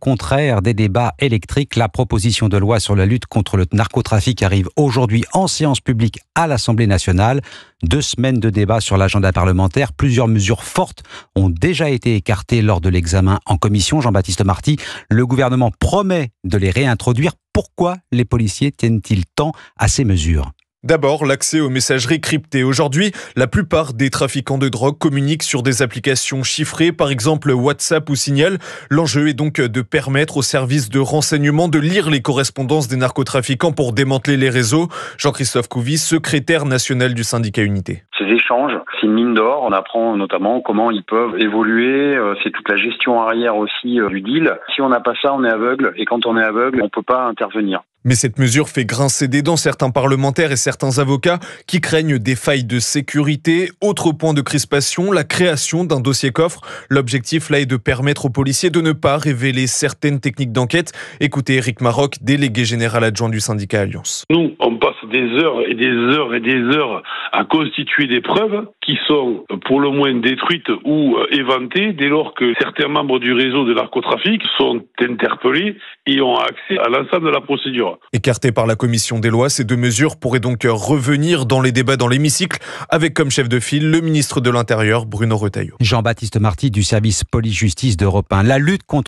contraire des débats électriques. La proposition de loi sur la lutte contre le narcotrafic arrive aujourd'hui en séance publique à l'Assemblée nationale. 2 semaines de débat sur l'agenda parlementaire. Plusieurs mesures fortes ont déjà été écartées lors de l'examen en commission. Jean-Baptiste Marty, le gouvernement promet de les réintroduire. Pourquoi les policiers tiennent-ils tant à ces mesures ? D'abord, l'accès aux messageries cryptées. Aujourd'hui, la plupart des trafiquants de drogue communiquent sur des applications chiffrées, par exemple WhatsApp ou Signal. L'enjeu est donc de permettre aux services de renseignement de lire les correspondances des narcotrafiquants pour démanteler les réseaux. Jean-Christophe Couvis, secrétaire national du syndicat Unité. Ces échanges, c'est une mine d'or. On apprend notamment comment ils peuvent évoluer. C'est toute la gestion arrière aussi du deal. Si on n'a pas ça, on est aveugle. Et quand on est aveugle, on ne peut pas intervenir. Mais cette mesure fait grincer des dents certains parlementaires et certains avocats qui craignent des failles de sécurité. Autre point de crispation, la création d'un dossier coffre. L'objectif là est de permettre aux policiers de ne pas révéler certaines techniques d'enquête. Écoutez Éric Maroc, délégué général adjoint du syndicat Alliance. Nous, on passe des heures et des heures et des heures à constituer des preuves qui sont pour le moins détruites ou éventées dès lors que certains membres du réseau de narcotrafic sont interpellés et ont accès à l'ensemble de la procédure. Écartées par la commission des lois, ces 2 mesures pourraient donc revenir dans les débats dans l'hémicycle avec comme chef de file le ministre de l'Intérieur, Bruno Retailleau. Jean-Baptiste Marty du service police-justice d'Europe 1. La lutte contre